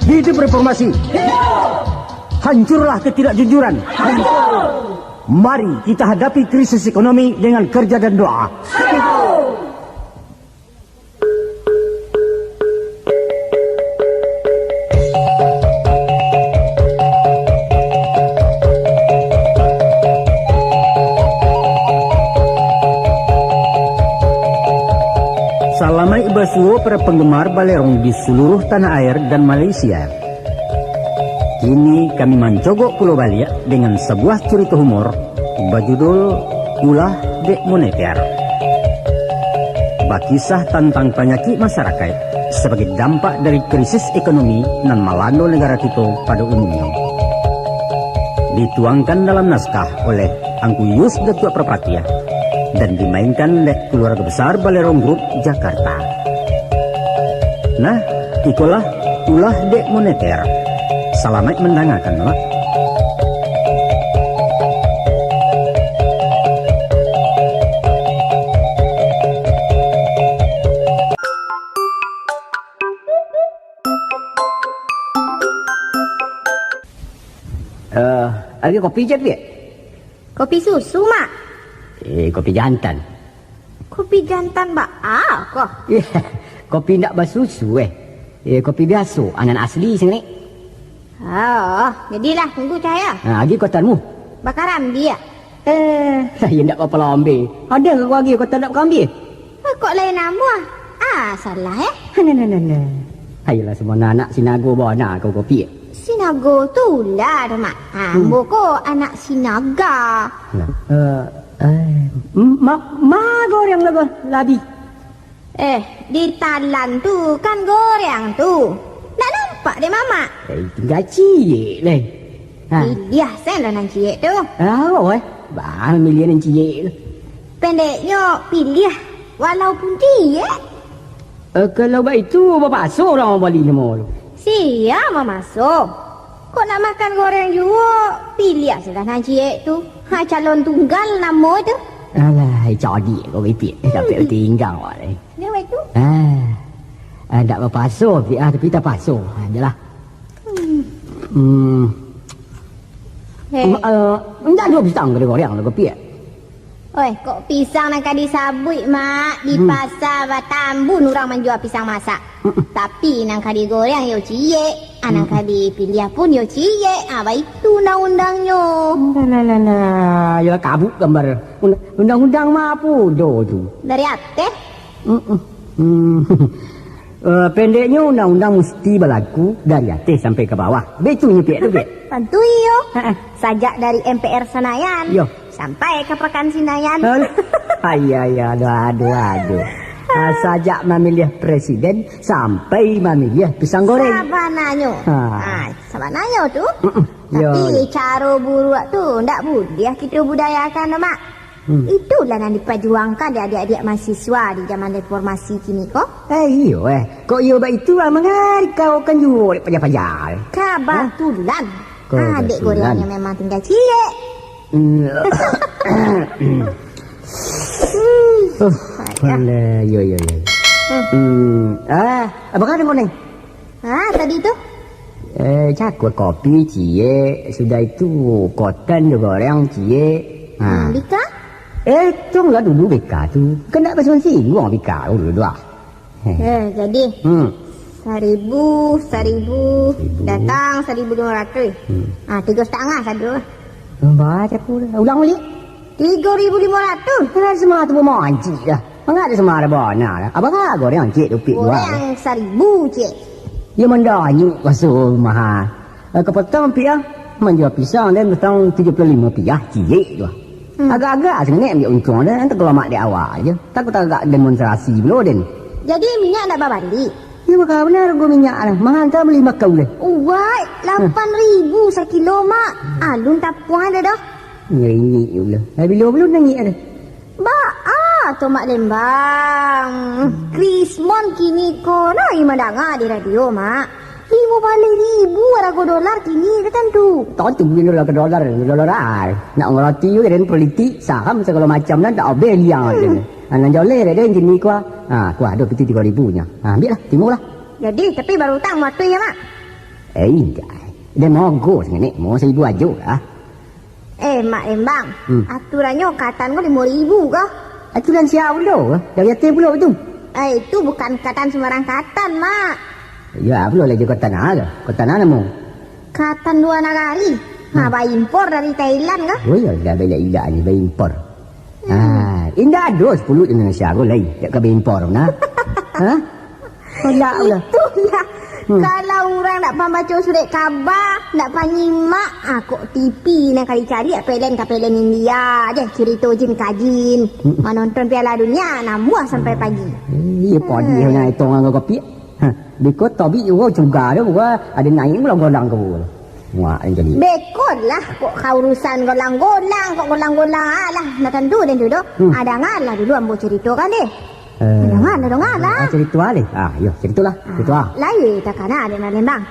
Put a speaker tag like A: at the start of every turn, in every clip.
A: Hidup reformasi. Hancurlah ketidakjujuran. Mari kita hadapi krisis ekonomi dengan kerja dan doa. Salamai Ibasuo para penggemar balerong di seluruh tanah air dan Malaysia. Kini kami mencogok Pulau Bali dengan sebuah cerita humor berjudul Ulah Dek Moneter. Bakisah tentang penyakit masyarakat sebagai dampak dari krisis ekonomi dan melanda negara kita pada umumnya. Dituangkan dalam naskah oleh Angku Yus Datuk Prapatia dan dimainkan oleh keluarga besar Balerong Group Jakarta. Nah, itulah Ulah Dek Moneter. Selamat mendengarkan, Mak.
B: Ada kopi je, Pik?
C: Kopi susu, Mak.
B: Kopi jantan.
C: Kopi jantan, Mbak. Kok?
B: Kopi tak bersusu, kopi biasa, anan asli sini.
C: Jadilah tunggu cahaya.
B: Lagi kotanmu?
C: Bakaran dia.
B: Saya tak apa-apa lah ambil. Ada ke lagi kotan nak ambil?
C: Kok lain nama? Salah
B: Nah. Ayolah semua anak sinago bawa nak kau kopi.
C: Sinago tu lah, Mak. Boko anak sinaga.
B: Ma goreng lagu labi.
C: Di talan tu kan goreng tu. Tak nampak deh, Mama.
B: Tinggal cik leh.
C: Dia sen lah nan cik tu.
B: Bah, milian nan cik tu.
C: Pendeknya pilih walaupun dia.
B: Kalau begitu, bapak asal orang Bali nama tu.
C: Siap masuk. Kok nak makan goreng juga? Pilih saja nan cik tu. Calon tunggal nama tu.
B: Alah, jadi kau repeat. Sampai tinggal ni.
C: Dia itu?
B: Tak berpasok, tapi tak pasok. Jelah. Tak ada pisang ke goreng lah kopi.
C: Kok pisang nak disabui, Mak? Di pasar Batambun orang menjual pisang masak. Tapi nak digoreng yo cie. Anak dipilih pun yo cie. Itu undang-undangnya.
B: Nah. Ya kabut gambar. Undang-undang mah apa tu?
C: Dari atas?
B: Pendeknya undang-undang mesti berlaku dari atas sampai ke bawah. Betul nyepik tu, Pik?
C: Tentu iyo. Sajak dari MPR Senayan.
B: Yo.
C: Sampai ke Pekan Senayan.
B: Aduh. Sajak memilih presiden sampai memilih pisang goreng.
C: Sabananya tu. Tapi cara buruak tu ndak budiah kita budayakan, Mak. Itulah yang diperjuangkan di adik-adik mahasiswa di zaman reformasi kini kok.
B: Kok iyo baik itu mengarik kau kan juga pajak-pajak.
C: Kebetulan. Adik gorengnya memang tinggal cilik.
B: Yo. Apa kata kau neng?
C: Tadi tu?
B: Cakut kopi cie. Sudah itu kotan juga goreng cie.
C: Bika?
B: Tunggulah dulu Bika tu. Kena pasal singgung Bika dulu dah.
C: Jadi 1,000 datang 1,500. 3,5 satu.
B: Baca pula. Ulang balik.
C: 3,500.
B: Kenapa semua tu bermancik dah? Mengapa semua ada bona dah? Apakah goreng cik tu pik dua?
C: Goreng 1,000 cik.
B: Ya mendanyuk pasal mahal. Kepotong pik menjual pisang dan petang 75 pik cik tu. Agak-agak sebenarnya ambil untung dah. Nanti kalau mak di awal je. Takut agak demonstrasi belum den.
C: Jadi minyak nak berbalik?
B: Ya maka benar gua minyak lah. Mahal tak beli makau dah.
C: 8,000 sekilo, Mak. Alun tak puan dah dah.
B: Ya ini pula. Belum nangis ada.
C: Tu Mak Lembang. Krismon kini ko na imandanga di radio, Mak. 50,000 harga dolar kini dah tentu.
B: Tak tu bila ke dolar. Nak ngerti juga dan politik saham segala macam dan tak obel yang. Anak joleh dah den kini kuah ada peti 3,000 nya. Ambil lah, timur lah.
C: Jadi tapi baru hutang waktu ya, Mak.
B: Indah. Dia mogo sangat mau 1.000 aja lah.
C: Mak Lembang, aturannya katan kau 5.000 kah?
B: Aturan siapa pula? Dari atas pula tu.
C: Itu bukan katan sembarang katan, Mak.
B: Ya, pula lagi kota mana? Kota mana mu?
C: Katan 2 nagari. Ngapa impor dari Thailand kah?
B: Oh ya, dah bela indah ni bayi impor. Indah ada 10 Indonesia aku lain. Tak ke bayi impor mana? Ha? Kau tak pula.
C: Itulah. Kalau orang nak baca surat khabar, nak panyimak, kok TV nak kali cari pelen India je, cerita jin kajin. Menonton Piala Dunia, namuah sampai pagi.
B: Iya, pagi yang itu orang kopi. Di kota bi juga juga ada bukan ada naik golang-golang kau. Wah, ini jadi.
C: Bekon lah, kok urusan golang-golang, kok golang-golang lah. Nak tentu dan duduk. Ada ngalah dulu ambo cerita kan deh. Ada lah.
B: Cerita ni. Ya, ceritalah. Cerita.
C: Lain tak kena ada Lembang.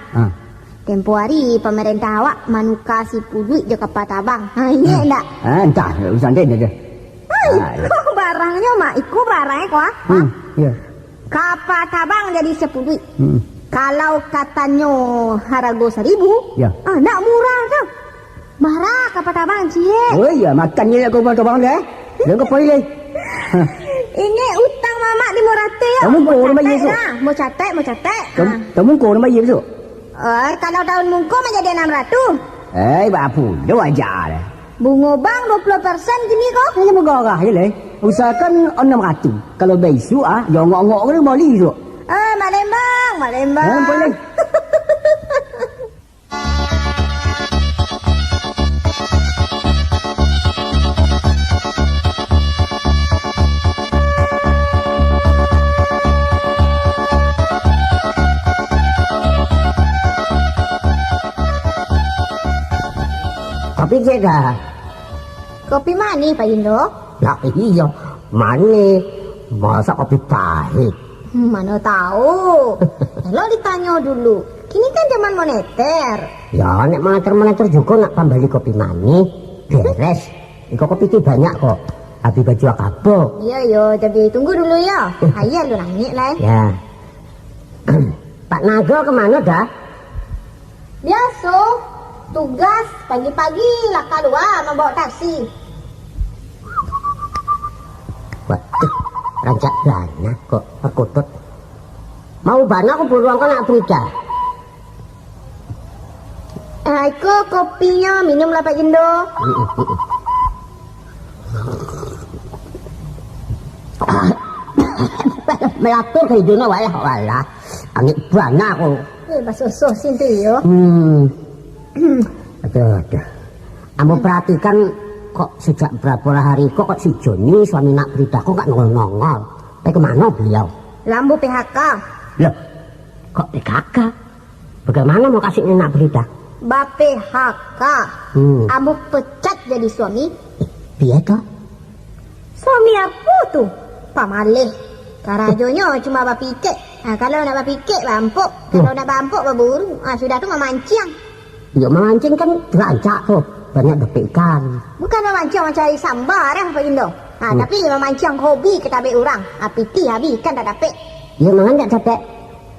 C: Tempoh hari pemerintah awak manuka si duit je ke Patabang. Ini enggak?
B: Entah, urusan dia je.
C: Kok barangnya mak, ikut barangnya kok.
B: Ya.
C: Kapatabang jadi 10 duit. Kalau katanya harga 1.000,
B: ya.
C: Nak murah tu. Marah Kapatabang cie.
B: Oh iya, makannya aku Patabang deh. Jangan kau pilih.
C: Ini utang mamak 500 ya.
B: Kamu kau rumah Yesus.
C: Mau catat.
B: Kamu kau rumah Yesus.
C: Kalau tahun mungko menjadi 600.
B: Bapu, dia wajar lah.
C: Bunga bang 20% gini kok.
B: Hanya megah je lah. Usahakan 600. Kalau besok jangan ngok-ngok ke balik tu.
C: Mak Lembang.
B: Boleh. Kopi je dah.
C: Kopi mani Pak Indo?
B: Ya iya, mani. Masa kopi pahit?
C: Mana tahu. Kalau ditanya dulu. Kini kan zaman moneter.
B: Ya, nek moneter juga nak pembeli kopi mani. Beres. Iko kopi itu banyak kok. Habis baju akabo.
C: Iya, tapi tunggu dulu ya. Ayah lu nangis lah.
B: Ya. Pak Nago kemana dah?
C: Biasa. Tugas pagi-pagi lah keluar membawa taksi.
B: Waduh, rancak bana kok perkutut. Mau bana aku buruan kan nak berita.
C: Iko kopinya minum lah Pak Indo.
B: Melatu ke hidungnya walah. Angin bana aku.
C: Basuh sintu yo.
B: Aduh. Kamu perhatikan kok sejak berapa hari kok si Joni suami nak berita kok gak nongol-nongol. Kemana beliau?
C: Lambu PHK.
B: Loh, kok PHK? Bagaimana mau kasih nak berita?
C: PHK. Ambo pecat jadi suami.
B: Dia toh?
C: Suami apa tuh? Pak Malih. Karajonya cuma bapikik. Kalau nak bapikik bampuk. Kalau nak bampuk berburu. Sudah tu memancing.
B: Ya memancing kan rancak tuh. Banyak dapat ikan.
C: Bukan memancing mencari sambar ya Pak Indo. Tapi memancing hobi kita ambil orang. Piti habis ikan tak dapat.
B: Ya mana tak dapat?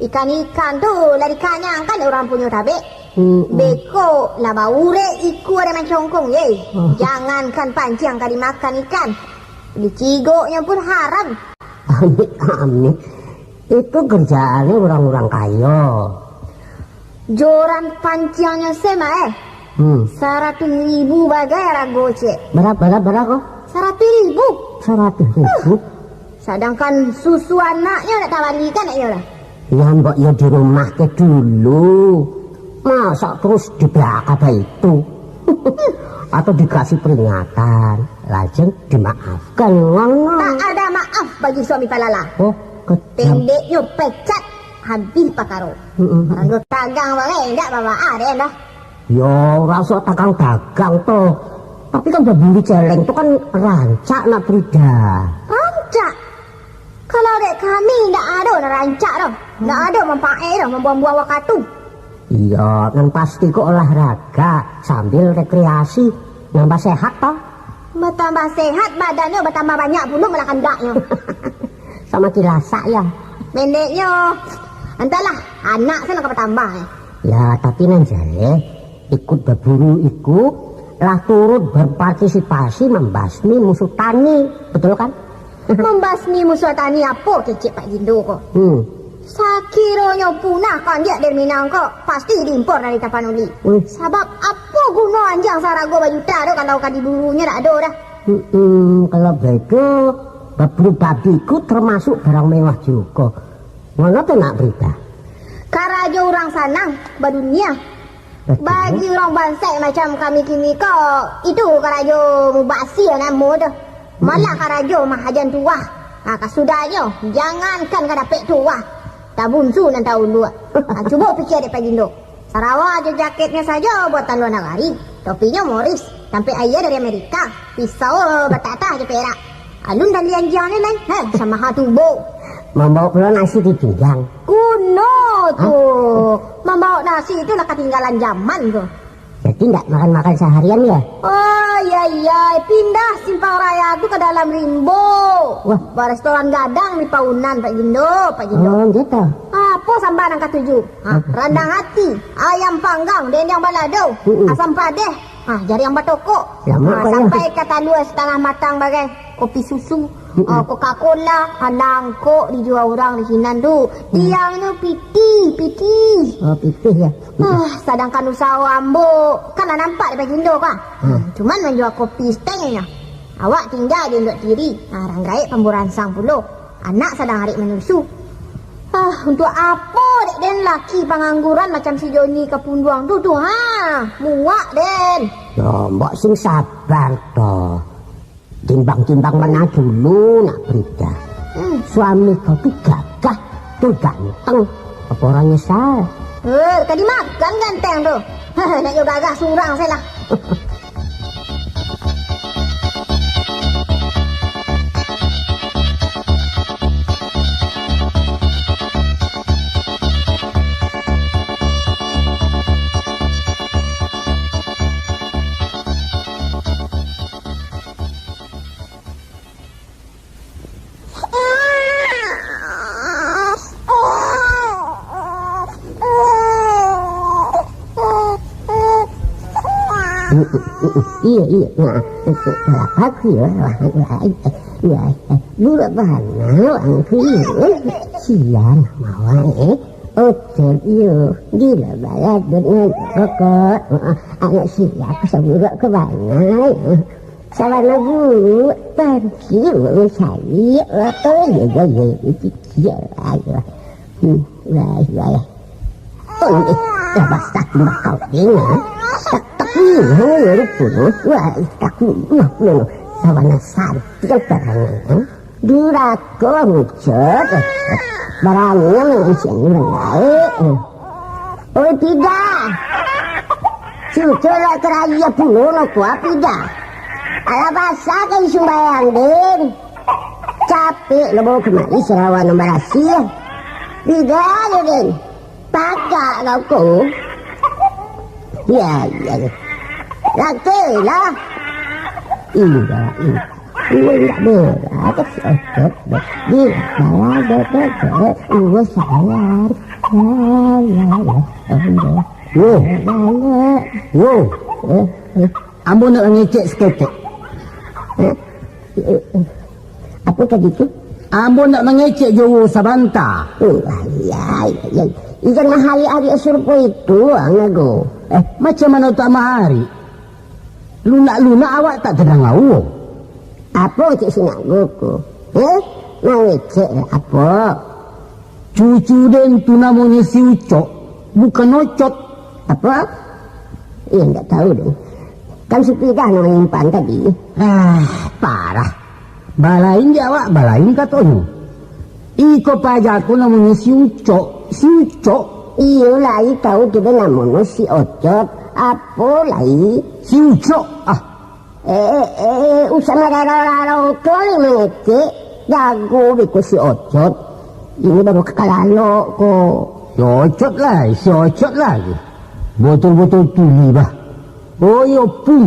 C: Ikan-ikan tu lari kanyang kan orang punya dapat. Beko lah baure iku ada mencongkong ye. Jangankan pancing kali makan ikan. Dicigoknya pun haram.
B: Amit. Itu kerjaannya orang-orang kaya.
C: Joran pancingnya sama 100.000 bagai rago cek.
B: Berapa?
C: 100.000.
B: 100.000.
C: Sedangkan susu anaknya nak tawarikan nak ya lah.
B: Ya mbak ya di rumah ke dulu. Masa terus dibakar itu? Atau dikasih peringatan, lajeng dimaafkan.
C: Tak ada maaf bagi suami palala.
B: Oh,
C: pendeknya pecat habis pakaro. Orang dagang boleh enggak bawa ada dah.
B: Yo, rasa dagang toh. Tapi kan berbuli celeng itu kan rancak nak Frida.
C: Rancak? Kalau dek kami enggak ada rancak dah. Enggak ada mempae dah membuang-buang waktu.
B: Iya, kan pasti kok olahraga sambil rekreasi, nambah sehat toh.
C: Bertambah sehat badannya bertambah banyak pula malah kendaknya.
B: Sama kirasa ya.
C: Pendeknya entahlah anak saya nak bertambah.
D: Ya, tapi nan jare ikut berburu iku lah turut berpartisipasi membasmi musuh tani, betul kan?
C: Membasmi musuh tani apa kecik Pak Jindo kok? Sakironya punah kan dia dari Minang kok pasti diimpor dari Tapanuli. Sebab apa guna anjang Sarago Bajuta tu kalau kan diburunya tak ada dah.
D: Kalau begitu berburu babi ku termasuk barang mewah juga. Mana tu nak berita?
C: Karajo orang sanang badunia. Bagi orang bansai macam kami kini kok itu karajo mubasi nama tu. Malah karajo mahajan tua. Kasudahnya jangankan kada pek tua. Tabun su nan tahun 2. Cuba fikir dek Pak Jindo. Sarawak aja jaketnya saja buatan luar negeri. Topinya Morris. Sampai ayah dari Amerika. Pisau batata aja perak. Alun dan lianjian ni lain. Sama hatubo.
D: Membawa pula nasi di pinggang.
C: Kuno tu. Membawa nasi itu lah ketinggalan zaman tu.
D: Jadi tidak makan-makan seharian ya?
C: Oh iya. Pindah Simpang Raya tu ke dalam Rimbo.
D: Wah.
C: Restoran gadang di Paunan Pak Jindo.
D: Oh gitu.
C: Apa sambaran ke 7? Rendang hati, ayam panggang, dendeng balado, asam padeh, jari yang batoko. Sampai kata 2,5 matang bagai kopi susu, Coca-Cola, nangkok dijual orang di Hinan tu. Tiangnya piti.
D: Oh piti ya.
C: Sedangkan usaha ambo kan nampak di Bagindo kan. Cuman menjual kopi stengnya. Awak tinggal di Ndok Tiri. Ranggai pemburansang pulo. Anak sedang hari menyusu. Untuk apa dek Den laki pengangguran macam si Joni kepunduang tu muak Den.
D: Ya mbak sing sabar toh. Timbang-timbang mana dulu nak berita. Suami kau tu gagah, tu ganteng. Apa orang nyesal?
C: Tadi makan ganteng tu. Nak juga gagah surang saya lah.
D: Iya. Aku ya. Dulu mana ang kuyo. Siyan mawang Otel iyo. Gila bayar dengan rokok. Anak siya kasabura ke banay. Sawana bulu. Parkir saya. Basta bakal tinggal. Iya, puluh. Wah, aku sawana sartil perangan. Durako ngucot. Barangnya mengusian rengai. Oh, tidak. Cucola kerajaan puluh no kuah tidak. Ala basa kay sumbayang din. Capek lo bawa kemari Sarawak nomor Asia. Tidak, din. Pakai kau ko. Ya. Lagi lah. Iya. Enggak berat. Dia sayang.
B: Ambo nak ngecek seketek.
D: Apa tadi tu?
B: Ambo nak mengecek jauh sabanta.
D: Ya. Ikan hari-hari surpo itu angago.
B: Macam mana tak mahari? Lunak-lunak awak tak tenang awak.
D: Apa cik sinagoku? Ngecek apa?
B: Cucu den tu namanya si Ucok, bukan Ocot.
D: Apa? Iya enggak tahu deh. Kan sepidah menyimpan tadi.
B: Parah. Balain dia awak, balain katanya. Iko pajaku namanya si Ucok.
D: Iya lah, tahu kita namanya si Ocot. Apa lagi?
B: Si Ucok.
D: Usah marah-marah kali mengecek. Jago biku si Ocot. Ini baru kekalalo kok.
B: Si Ocot lagi. Betul-betul tuli bah. Oh yo pun.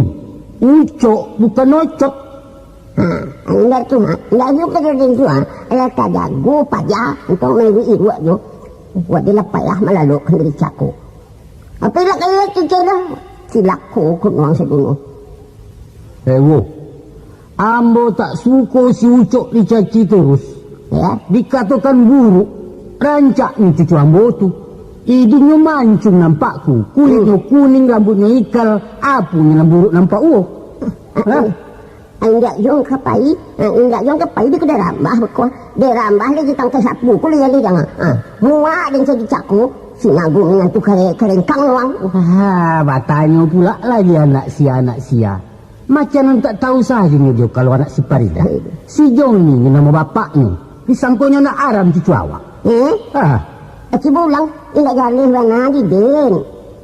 B: Ucok bukan Ocot.
D: Enggak tuh, enggak juga dari itu. Ada jago pajak untuk mengikuti ibu tu. Buat dia lepas lah malah lo kendiri caku. Apa lah kaya kira silak kokot wang seduno.
A: Wo, ambo tak suka si Ucok dicaci terus.
D: Ya,
A: Dikatakan buruk, rancak nih cucu ambo tuh. Hidungnya mancung nampakku, kulitnya kuning, rambutnya ikal, apunya buruk nampak Hah?
D: Enggak jong kapai, enggak jong kapai di kedai rambah bekon. De rambah lagi tang sapu ku lihat dia jangan. Muak dan jadi caku, sinagung dengan tu kerengkang wang.
A: Batanya pula lagi anak sia. Macam tak tahu saja dia kalau anak si Parida. Si Jong ni nama bapaknya. Disangkonya nak aram cucu awak.
D: Eci bulang, enggak galih mana di den.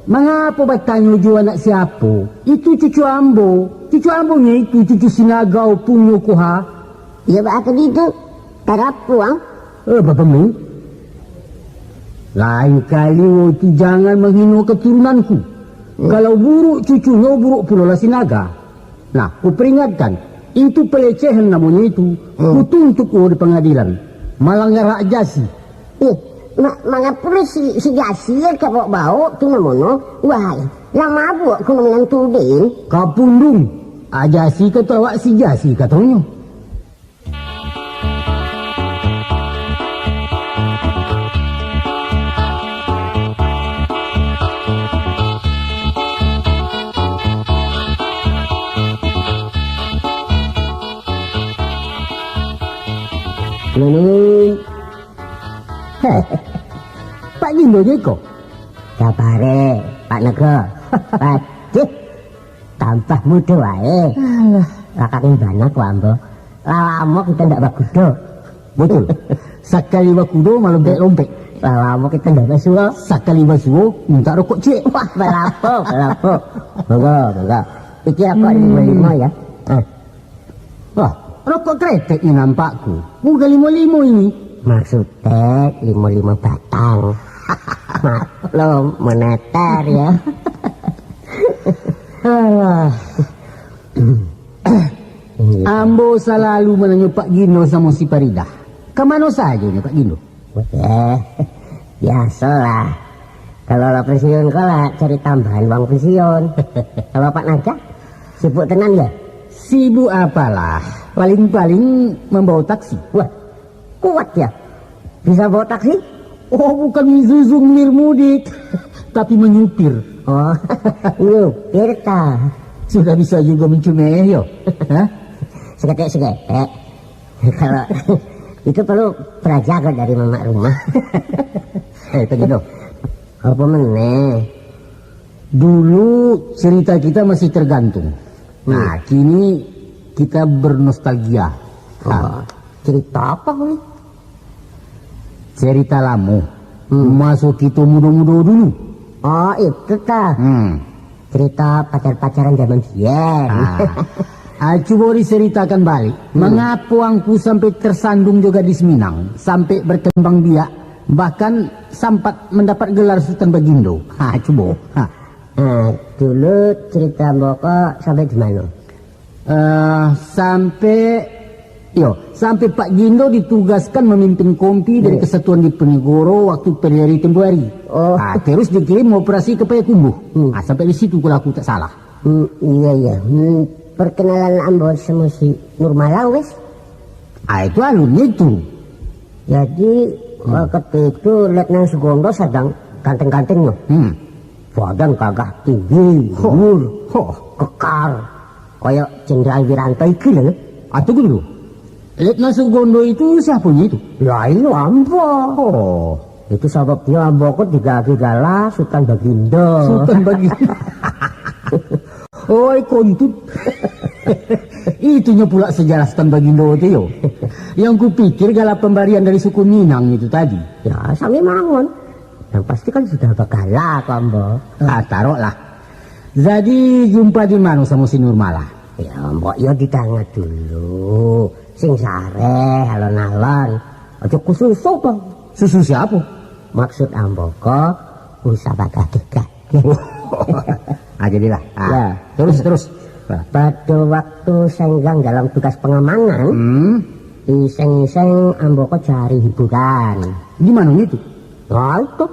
A: Mengapa batanya juga anak siapa? Itu cucu ambo. Cucu ambonya itu cucu sinagau punya kuha.
D: Ya bakal itu. Tarap puang.
A: Bapak mi. Lain kali itu jangan menghina keturunanku. Kalau buruk cucunya buruk pula lah sinaga. Nah, ku peringatkan, itu pelecehan namanya itu. Ku tuntut di pengadilan. Melanggar hak ajasi.
D: Mengapa si jasi ke bau tu namono? Wahai, lama buat ku menang tuding.
A: Kapundung, ajasi kata awak si jasi katanya. Pak Gindo Jeko.
D: Sabare, Pak Negro. Pacih. Tambah muda wae. Kakak banyak wambo. Lama kita ndak bakudo.
A: Betul. Sekali bakudo malah lompek.
D: Lama kita ndak basuo.
A: Sekali basuo minta rokok cik.
D: Wah, belapo. Monggo. Iki aku ada 55 ya.
A: Wah, rokok kreteknya nampakku. Bukan 55 ini.
D: Maksudnya 55 batang. Maklum, meneter ya.
A: Ambo selalu menanya Pak Gino sama si Parida. Kemana saja nih Pak Gino?
D: Biasalah. Kalau lo pensiun kala cari tambahan uang pensiun. Kalau Pak Naga sibuk tenan ya?
A: Sibuk apalah. Paling-paling membawa taksi.
D: Wah, kuat ya? Bisa bawa taksi?
A: Oh, bukan Mizuzu mudik, tapi menyupir.
D: Oh, nyupir ta.
A: Sudah bisa juga mencumeh yo.
D: Segetek. Kalau itu perlu prajaga dari mama rumah.
A: Tegino.
D: Apa meneh?
A: Dulu cerita kita masih tergantung. Nah, kini kita bernostalgia.
D: Cerita apa nih?
A: Cerita lama. Masuk kita muda-muda dulu.
D: Oh, itu ta. Cerita pacar-pacaran zaman biyen.
A: Coba diceritakan balik. Mengapa angku sampai tersandung juga di Seminang, sampai berkembang biak, bahkan sempat mendapat gelar Sultan Bagindo. Coba.
D: Dulu cerita Mboko sampai di mana?
A: Sampai Pak Gindo ditugaskan memimpin kompi dari Kesatuan Diponegoro waktu periode tembuari. Terus dikirim operasi ke Payakumbuh. Sampai di situ kalau aku tak salah.
D: Iya. Perkenalan Ambo sama si Nurmala wes.
A: Itu alurnya itu.
D: Jadi waktu itu Letnan Sugondo sedang ganteng-gantengnya. Badan kagak tinggi, kekar, kayak Jenderal Wiranto itu lho.
A: Tunggu dulu. Letnan Sugondo itu siapanya itu?
D: Ya itu Ambo. Itu sebabnya Ambo kok digala Sultan Bagindo.
A: Sultan Bagindo. Kontut. Itunya pula sejarah Sultan Bagindo itu yo. Yang kupikir gala pemberian dari suku Minang itu tadi.
D: Ya, sami mangun. Yang pasti kan sudah bakala kok Ambo.
A: Taruhlah. Jadi jumpa di mana sama si Nurmala?
D: Ya Mbok ya ditangat dulu. Sing sare alon-alon. Aja kususu Bang.
A: Susu siapa?
D: Maksud Ambo kok usah bagah-bagah.
A: Jadilah.
D: Ya.
A: Terus.
D: Pada waktu senggang dalam tugas pengamanan, iseng-iseng Ambo kok cari hiburan.
A: Di mana itu?
D: Nah itu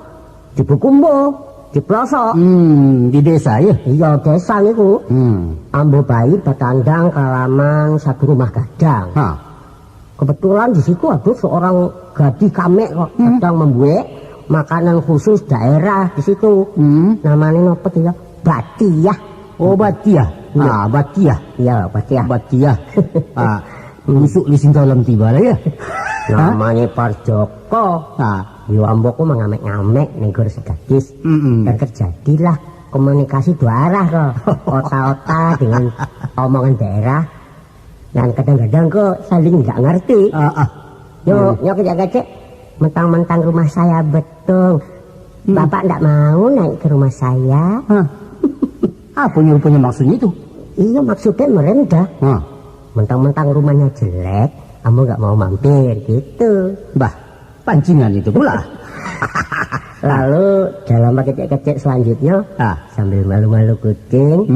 D: di Bukumbo.
B: di pelosok.
A: Di desa ya.
B: Iya, desa niku. Ambo bayi bertandang kalaman satu rumah gadang. Kebetulan di situ ada seorang gadis kamek kok sedang membuat makanan khusus daerah di situ. Namanya apa ya? Batiah.
A: Oh, Batiah.
B: Nah,
A: Batiah.
B: Iya, Batiah.
A: Batiah. Busuk di dalam tiba lah ya.
B: Namanya Parjoko. Yo ambo ku mengamek-ngamek negor si gadis. Dan terjadilah komunikasi dua arah kok. Ota-ota dengan omongan daerah. Dan kadang-kadang kok saling nggak ngerti. Yo kejak-kejak mentang-mentang rumah saya betul. Bapak nggak mau naik ke rumah saya.
A: Apa rupanya maksudnya itu?
B: Iya, maksudnya merendah. Mentang-mentang rumahnya jelek, kamu nggak mau mampir gitu.
A: Bah, pancingan itu pula.
B: Lalu dalam kecek-kecek selanjutnya, sambil malu-malu kucing,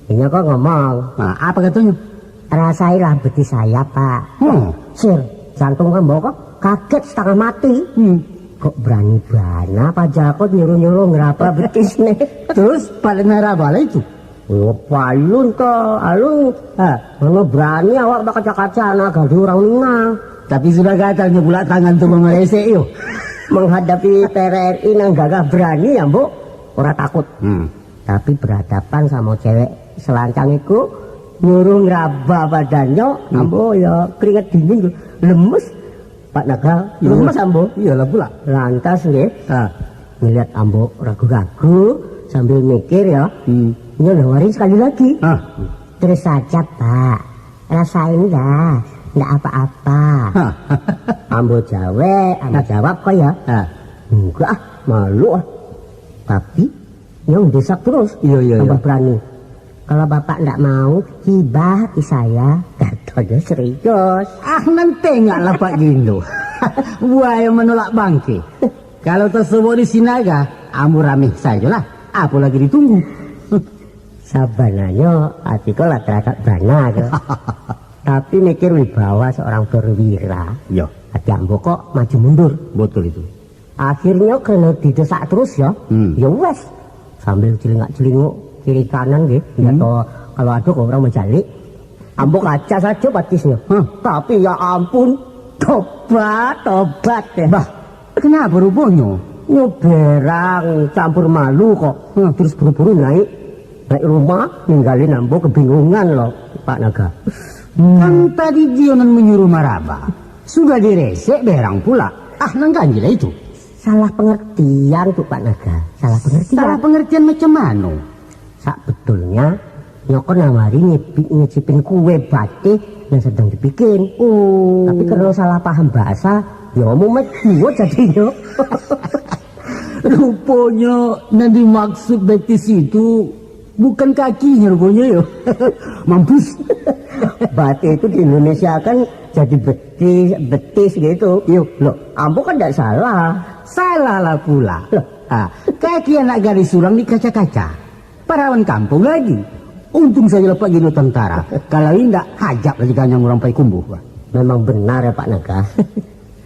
B: ini kok ngomong.
A: Apa katanya?
B: Rasailah betis saya, Pak. Sir, jantung kamu kok kaget setengah mati. Kok berani-berani Pak Jako nyuruh-nyuruh ngeraba betis nih.
A: Terus paling ngeraba lah itu?
B: Oh, palun toh, alun. Mana berani awak bakal kaca-kaca anak gaduh orang nang.
A: Tapi sudah katanya pula tangan tuh mengelesek yuk.
B: Menghadapi TRI nang gagah berani ya, Bu. Ora takut. Tapi berhadapan sama cewek selancang itu, nyuruh ngeraba badannya, ambo ya keringat dingin lemes. Pak Naga, lemes ambo.
A: Iyalah pula.
B: Lantas nggih. Ngeliat ambo ragu-ragu sambil mikir ya. Ini nawarin sekali lagi. Terus saja, Pak. Rasain dah. Nggak apa-apa. Ambo jawab kok ya. Enggak, malu ah. Tapi yang desak terus.
A: Iya.
B: Tambah berani. Kalau Bapak nggak mau, hibah hati saya. Katanya serius.
A: Nanti nggak lah Pak Gindo. Buah yang menolak bangke. Kalau tersebut di Sinaga, ambo rame sajalah. Apa lagi ditunggu?
B: Sabananya hatiku lah teragak bana. Tapi mikir wibawa seorang perwira.
A: Ya.
B: Hati ambo kok maju mundur.
A: Betul itu.
B: Akhirnya kena didesak terus ya. Ya wes. Sambil celingak-celinguk kiri kanan gitu. Kalau ada orang menjalik. Ambo kaca saja batisnya. Tapi ya ampun. Tobat ya.
A: Bah, kenapa rupanya?
B: Nyoberang campur malu kok. Terus buru-buru naik rumah, ninggalin ambo kebingungan loh, Pak Naga.
A: Kan tadi Dionan menyuruh maraba. Sudah diresek berang pula. Nang ganjil itu.
B: Salah pengertian tuh Pak Naga.
A: Salah pengertian macam mana?
B: Sak betulnya, nyoko nawari nyicipin kue batik yang sedang dibikin. Tapi karena salah paham bahasa, ya mumet jadinya.
A: Rupanya nanti maksud betis itu bukan kakinya rupanya ya. Mampus.
B: Batik itu di Indonesia kan jadi betis gitu. Loh, ambo kan tidak salah.
A: Salah lah pula. Kaki anak garis sulang di kaca-kaca. Parawan kampung lagi. Untung saja Pak Gino tentara. Kalau tidak, hajab lagi kanyang orang pai kumbuh.
B: Memang benar ya Pak Naga.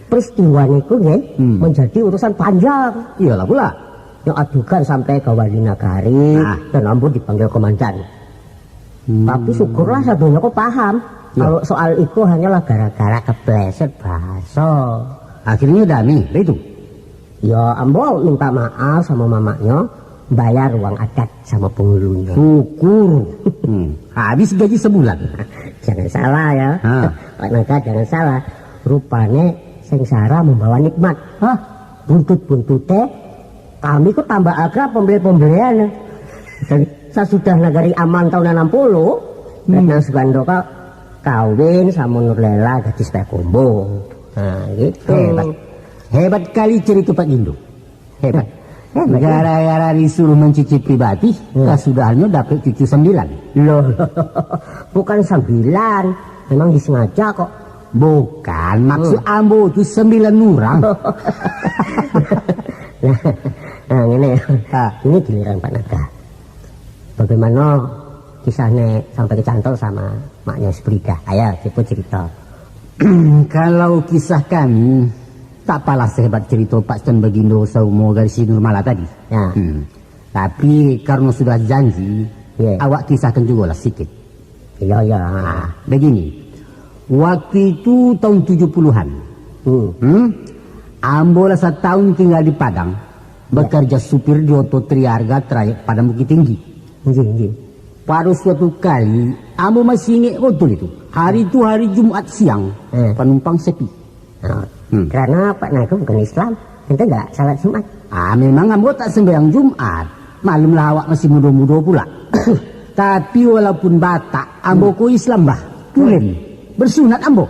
B: Peristiwa itu menjadi urusan panjang.
A: Iyalah pula.
B: Yang adukan sampai ke Wali Nagari dan ambo dipanggil komandan. Tapi syukurlah sabenya kok paham. Kalau soal itu hanyalah gara-gara kepleset bahasa.
A: Akhirnya damai itu.
B: Ya ambo minta maaf sama mamanya, bayar uang adat sama penghulunya.
A: Syukur. Habis gaji sebulan.
B: Jangan salah ya. Pak Naga jangan salah. Rupanya sengsara membawa nikmat. Buntut-buntutnya kami kok tambah akrab pembeli-pembelian. Dan sesudah Nagari aman tahun 60, Retna Sugandoka kawin sama Nurlela gadis Pekombong. Nah gitu.
A: Hebat kali cerita Pak Gindo. Hebat. Gara-gara disuruh mencicipi batik, kesudahannya dapat cucu 9.
B: Loh, bukan 9. Memang disengaja kok.
A: Bukan, maksud ambo itu 9 orang.
B: Nah ini giliran Pak Naga. Bagaimana kisahnya sampai kecantol sama maknya Splika? Ayo, cepet cerita.
A: Kalau kisah kami Tak apalah sehebat cerita Pak Stan Bagindo Saumo garis Nurmala tadi.
B: Ya.
A: Tapi karena sudah janji, awak kisahkan juga lah sedikit.
B: Iya.
A: Begini, waktu itu tahun 70-an. Ambo lah 1 tahun tinggal di Padang, bekerja supir di Oto Triarga trayek Padang Bukit Tinggi. Pada suatu kali, Ambo masih ingat betul itu. Hari itu hari Jumat siang, penumpang sepi.
B: Karena Pak Naga bukan Islam, ente nggak salat Jumat.
A: Memang Ambo tak sembahyang Jumat. Malumlah awak masih muda-muda pula. Tapi walaupun Batak, Ambo ku Islam bah. Tulen, bersunat Ambo.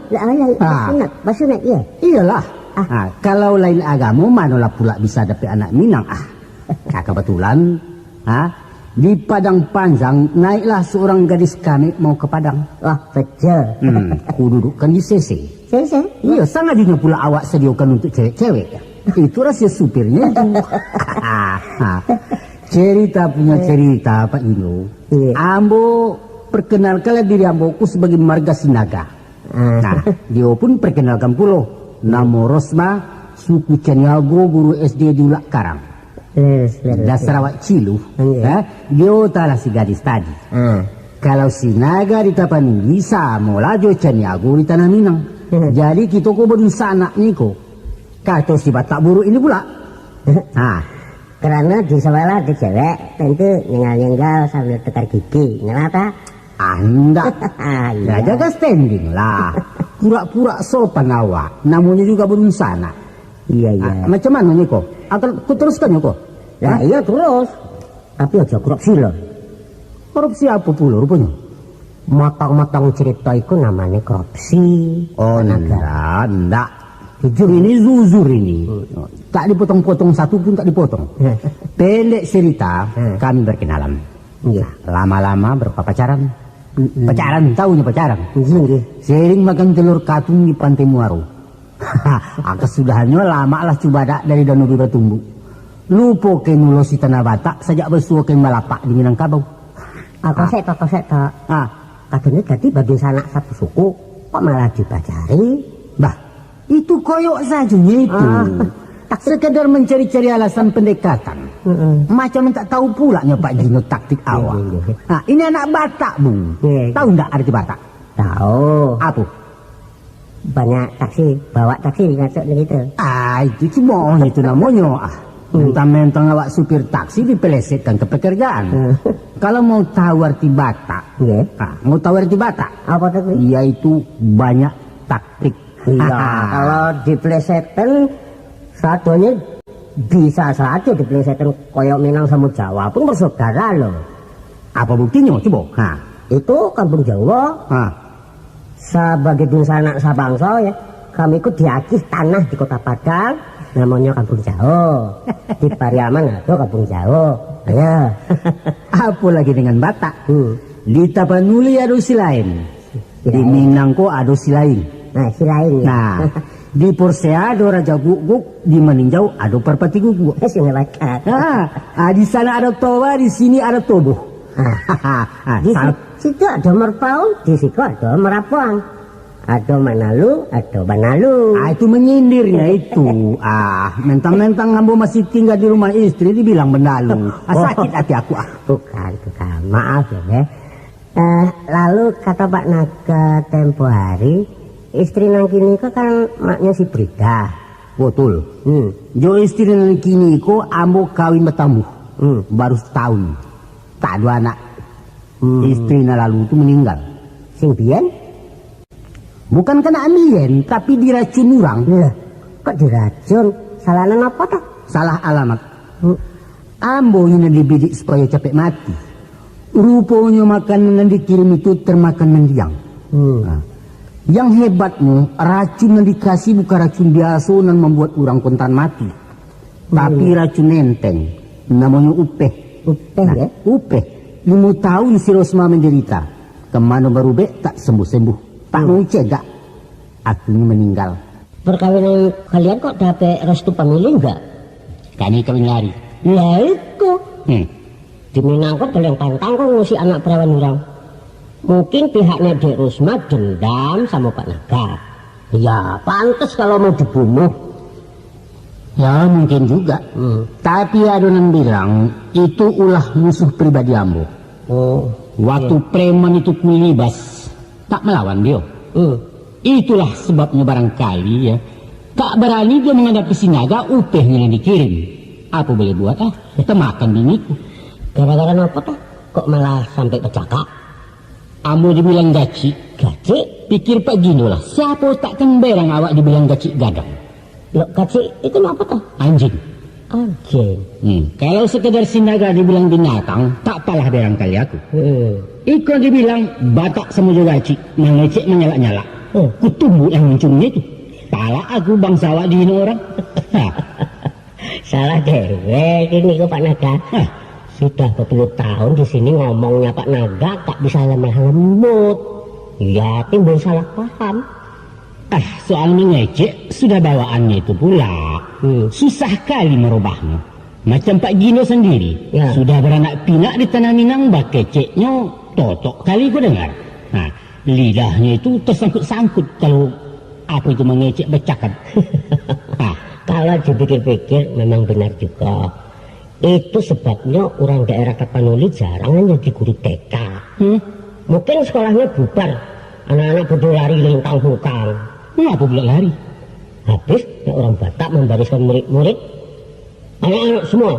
B: Bersunat iya.
A: Iyalah. Kalau lain agama, manalah pula bisa dapat anak Minang. Kebetulan, di Padang Panjang naiklah seorang gadis kami mau ke Padang.
B: Wah, betul.
A: Ku dudukkan di CC.
B: CC?
A: Iya, sangat pula awak sediakan untuk cewek-cewek. Itu rahasia supirnya itu. Cerita punya cerita Pak Ino. Ambo perkenalkan diri Amboku sebagai marga Sinaga. Nah, dia pun perkenalkan pulau. Nama Rosma, suku Caniago, guru SD di Ulak Karang. Dasar awak cilu. Dia talah si gadis tadi. Kalau Sinaga di Tapanuli, sama laju Caniago di Tanah Minang. Jadi kita kok berdun sanak ni kok. Kata si Batak buruk ini pula.
B: Karena di sekolah ada cewek, tentu nyengal-nyengal sambil tekar gigi. Kenapa?
A: Enggak. Ya jaga standing lah. Pura-pura sopan awak. Namanya juga belum sana.
B: Iya.
A: Macam mana ni kok? Atau ku teruskan kok?
B: Ya iya terus. Tapi aja korupsi loh.
A: Korupsi apa pula rupanya?
B: Motong-motong cerita itu namanya korupsi.
A: Oh enggak. Jujur ini zuzur ini. Tak dipotong-potong satu pun tak dipotong. Pendek cerita, kami berkenalan. Lama-lama berpacaran. Pacaran, tahunya pacaran. Sering makan telur katung di Pantai Muaro. Kesudahannya lama lah cubadak dari Danau Bibatumbu. Lupo ke nulos di Tanah Batak, sajak bersua ke Malapak di Minangkabau.
B: Kosek tak. Katanya tadi bagian sanak satu suku, kok malah dipacari?
A: Bah, itu koyok saja itu. Sekedar mencari-cari alasan pendekatan. Macam tak tahu pula Pak Gino taktik awak. Ini anak Batak, Bu. Tahu enggak arti Batak?
B: Tahu.
A: Apa?
B: Banyak taksi, bawa taksi ngasuk gitu.
A: Itu cuma itu namanya. Mentang-mentang awak supir taksi dipelesetkan ke pekerjaan. Kalau mau tahu arti Batak, mau tahu arti Batak?
B: Apa itu?
A: Yaitu banyak taktik.
B: Iya, kalau dipelesetkan satunya bisa saja dipelesetkan koyok Minang sama Jawa pun bersaudara loh.
A: Apa buktinya coba?
B: Itu kampung Jawa. Sebagai bangsa anak sabangsa ya, kami ikut diakih tanah di kota Padang, namanya kampung Jawa. Di Pariaman ada kampung Jawa. Ya.
A: Apa lagi dengan Batak? Di Tapanuli ada si lain. Di Minang kok ada si lain.
B: Si lain ya.
A: Nah, di Porsea ada Raja Guguk, di Meninjau ada Parpati Guguk. Di sana ada Toba, di sini ada Tobo.
B: Di situ ada Merpau, di situ ada Merapuang. Ada Manalu, ada Banalu.
A: Itu menyindirnya itu. Mentang-mentang Ambo masih tinggal di rumah istri dibilang Benalu. Sakit hati aku.
B: Bukan. Maaf ya. Lalu kata Pak Naga tempo hari, istri nang kini kan maknya si Brida.
A: Betul. Jo istri nang kini ko Ambo kawin bertambuh. Baru setahun. Tak ada anak. Istri lalu itu meninggal.
B: Sing biyen?
A: Bukan kena ambien, tapi diracun orang.
B: Kok diracun? Salahan apa tak?
A: Salah alamat. Ambo ini dibidik supaya capek mati. Rupanya makanan yang dikirim itu termakan mendiang. Yang hebatnya, racun yang dikasih bukan racun biasa yang membuat orang kontan mati. Tapi racun enteng, namanya upeh.
B: Ya?
A: Upeh. 5 tahun si Rosma menderita. Kemana berubah tak sembuh-sembuh. Tak mau cegak, akhirnya meninggal.
B: Perkawinan kalian kok dapat restu pemilih enggak?
A: Kami kawin lari.
B: Lah itu. Di Minangkabau paling pantang kok ngusik anak perawan orang. Mungkin pihaknya Dek Rosma dendam sama Pak Naga. Ya pantas kalau mau dibunuh.
A: Ya mungkin juga. Tapi adonan bilang itu ulah musuh pribadi ambo. Waktu preman itu kulibas tak melawan dia. Itulah sebabnya barangkali ya tak berani dia menghadapi si naga upehnya yang dikirim. Apa boleh buat temakan biniku.
B: Gara-gara apa tuh? Kok malah sampai bercakap?
A: Ambo dibilang gaci.
B: Gaci?
A: Pikir Pak Gino lah. Siapa tak temberang awak dibilang gaci gadang.
B: Loh, gaci itu apa tuh?
A: Anjing.
B: Anjing.
A: Kalau sekedar si naga dibilang binatang, tak palah barangkali aku. Ikon dibilang batak sama juga gaci. Mengecek menyala-nyala. Kutumbuh yang muncungnya itu. Pala aku bangsa awak dihina orang.
B: Salah dewek ini kok Pak Naga. Sudah berpuluh tahun di sini ngomongnya Pak Naga tak bisa lemah lembut. Ya timbul salah paham.
A: Soal mengecek sudah bawaannya itu pula. Susah kali merubahnya. Macam Pak Gino sendiri.
B: Ya.
A: Sudah beranak pinak di Tanah Minang, bakeceknya totok kali kau dengar. Nah, lidahnya itu tersangkut-sangkut kalau apa itu mengecek bercakap.
B: Kalau dipikir-pikir memang benar juga. Itu sebabnya orang daerah Tapanuli jarang jadi guru TK. Mungkin sekolahnya bubar. Anak-anak bodoh lari lintang hukang.
A: Apa pula lari?
B: Habis orang Batak membariskan murid-murid. Anak-anak semua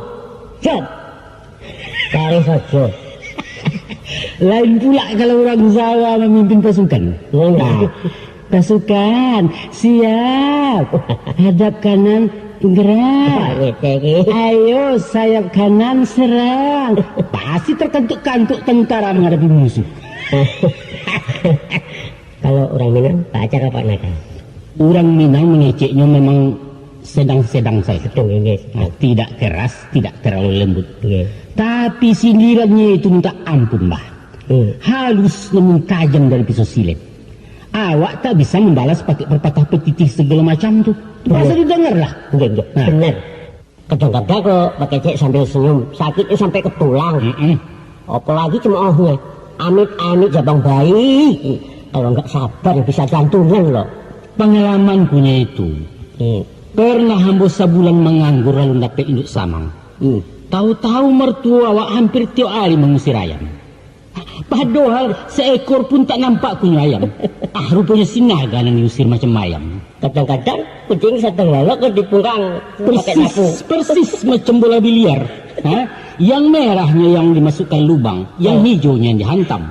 B: siap. Lari saja.
A: Lain pula kalau orang Jawa memimpin pasukan. Pasukan siap. Hadap kanan gerak. Ayo sayap kanan serang. Pasti terkantuk-kantuk tentara menghadapi musuh.
B: Kalau orang Minang baca apa Naga?
A: Orang Minang mengeceknya memang sedang-sedang saja. Tidak keras, tidak terlalu lembut. Tapi sindirannya itu minta ampun bah. Halus namun tajam dari pisau silet. Awak tak bisa membalas pakai perpatah petitih segala macam tuh. Masa didengar lah.
B: Benar. Kadang-kadang kok pakai cek sambil senyum, sakitnya sampai ke tulang. Apalagi cemoohnya. Amit-amit jabang bayi. Kalau nggak sabar bisa jantungan loh.
A: Pengalaman punya itu. Pernah hamba sebulan menganggur lalu dapat induk samang. Tahu-tahu mertua awak hampir tiap hari mengusir ayam. Padahal seekor pun tak nampak punya ayam. Rupanya si naga yang diusir macam ayam.
B: Kadang-kadang kucing sedang lelok ke dipungkang pakai sapu.
A: Persis macam bola biliar. Yang merahnya yang dimasukkan lubang, yang hijaunya yang dihantam.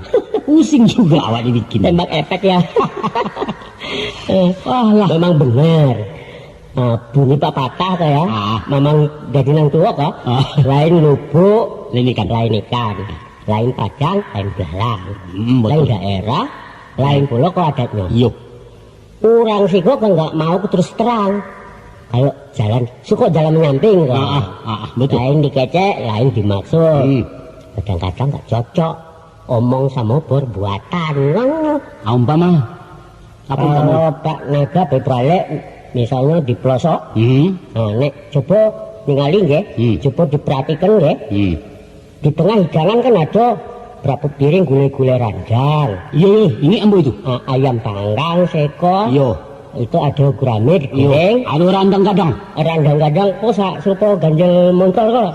A: Pusing juga awak dibikin.
B: Tembak efek ya. Memang benar. Bunyi pak patah kok ya. Memang jadi nang tua kok. Lain lubuk, lain ikan. Lain padang, lain belalang. Lain daerah, lain pula kok adatnya.
A: Yuk.
B: Orang sih kok nggak mau terus terang. Kalau jalan, suka jalan menyamping kok.
A: Betul.
B: Lain dikecek, lain dimaksud. Kadang-kadang nggak cocok. Omong sama perbuatan.
A: Umpama apa kamu?
B: Pak Naga berbalik, misalnya di pelosok. Nek coba ningali nggih, coba diperhatikan nggih. Di tengah hidangan kan ada berapa piring gulai-gulai randang.
A: Iya, ini ambo itu.
B: Ayam panggang, seko.
A: Iya.
B: Itu ada gurame digoreng.
A: Ada randang gadang.
B: Randang gadang kok serupa ganjel montol kok.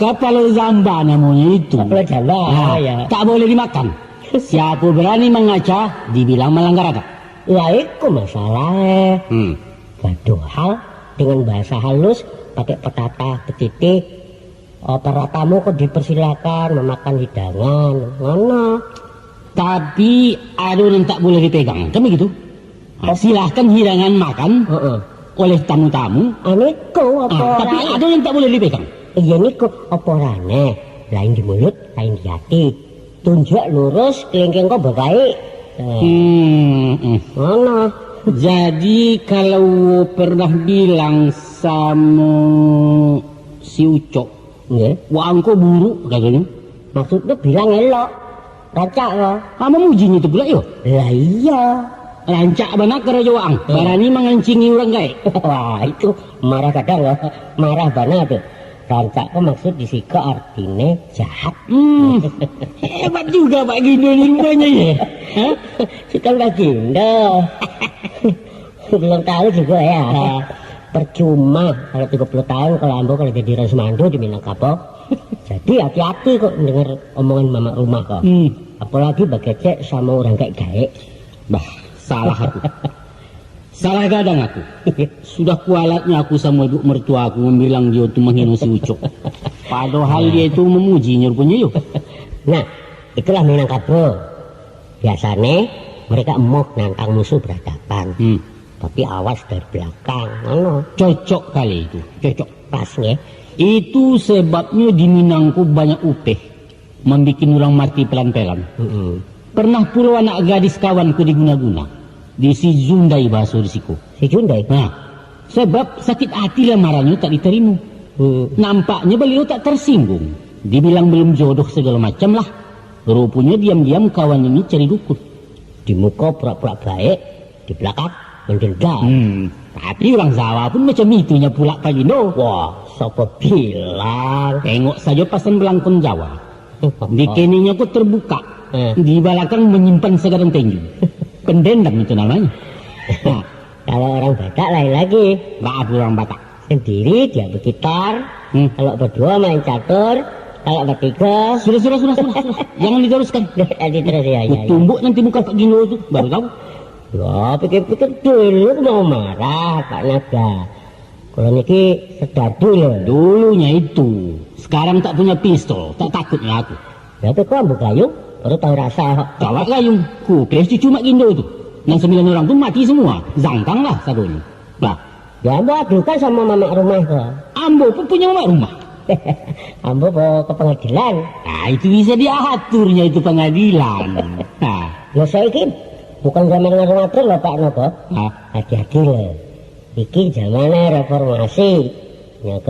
A: Kapal zamba namanya itu.
B: Kapal zamba, ya.
A: Tak boleh dimakan. Siapa berani mengaca, dibilang melanggar adat.
B: Ya itu masalahnya. Padahal dengan bahasa halus, pakai petata, petitik, para tamu kok dipersilakan memakan hidangan. Mana?
A: Tapi ada yang tak boleh dipegang, kan begitu? Silahkan hidangan makan oleh tamu-tamu.
B: Niku apa
A: tapi ada yang tak boleh dipegang.
B: Iya niku apa rane? Lain di mulut, lain di hati. Tunjuk lurus, kelingking kok baik. Mana?
A: Jadi kalau pernah bilang sama si Ucok, wangko buruk katanya.
B: Maksudnya bilang elok. Rancak loh.
A: Memujinya itu pula yuk.
B: Lah iya.
A: Rancak benak kerja wang. Barani mengancingi orang kaya.
B: Wah itu marah kadang loh. Marah banget tuh. Rancak kok maksud disika artinya jahat.
A: Hebat juga Pak Gindo ini rupanya ya.
B: Suka Pak Gindo. Belum tahu juga ya.
E: percuma kalau 30 tahun kalau ambo kalau jadi Resmando di Minangkabau. Jadi hati-hati kok dengar omongan mama rumah kok. Apalagi bagecek sama orang kayak gaek.
A: Bah, salah aku. Salah gadang aku. Sudah kualatnya aku sama ibu mertua aku membilang dia itu menghina si Ucok. Padahal dia itu memujinya rupanya yuk.
E: Nah, itulah Minangkabau. Biasanya mereka emoh nantang musuh berhadapan. Tapi awas dari belakang. Mana?
A: Cocok kali itu. Cocok.
E: Pas nggih.
A: Itu sebabnya di Minangku banyak upeh. Membikin orang mati pelan-pelan. Pernah pula anak gadis kawanku diguna-guna. Di si Jundai bahasa disiku.
E: Si Jundai?
A: Nah, sebab sakit hati lamarannya tak diterima. Nampaknya beliau tak tersinggung. Dibilang belum jodoh segala macam lah. Rupanya diam-diam kawan ini cari dukun.
E: Di muka pura-pura baik, di belakang mendendam.
A: Tapi orang Jawa pun macam itunya pula Pak Gindo.
E: Wah, siapa bilang?
A: Tengok saja pasan belangkon Jawa. Di keninya kok terbuka. Di belakang menyimpan segaran tinju. Pendendam itu namanya.
E: Nah, kalau orang Batak lain lagi.
A: Maaf orang Batak.
E: Sendiri dia bergitar. Kalau berdua main catur. Kalau bertiga.
A: Sudah. Jangan diteruskan.
E: Terus ya.
A: Tumbuk nanti muka Pak Gindo itu. Baru tahu.
E: Ya, pikir-pikir dulu mau marah Pak Naga. Kalau niki sedadu loh.
A: Dulunya itu. Sekarang tak punya pistol. Tak takutnya aku.
E: Ya, tapi kok ambil gayung? Baru tahu rasa.
A: Bawa gayung. Kupres cuma Gindo itu. Yang 9 orang tuh mati semua. Zangkang lah sadonya. Bah.
E: Ya, Ambo adukan sama mama rumah kok.
A: Ambo pun punya mama rumah.
E: Ambo bawa ke pengadilan.
A: Nah, itu bisa diaturnya itu pengadilan. Nah.
E: Loh, saya ini bukan zaman ngatur loh Pak Nogo. Hati-hati loh. Iki zamannya reformasi.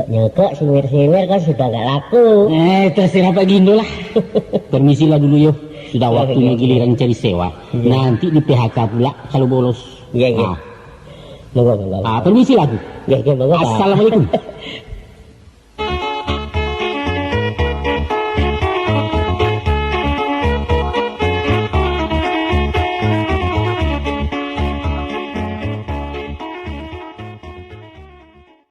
E: Nyegek sinir-sinir kan sudah gak laku.
A: Terserah Pak Gindo lah. Permisilah dulu yuk. Sudah waktunya giliran cari sewa. Nanti di PHK pula kalau bolos.
E: Iya. Monggo.
A: Permisi lah Bu.
E: Iya, monggo.
A: Assalamualaikum.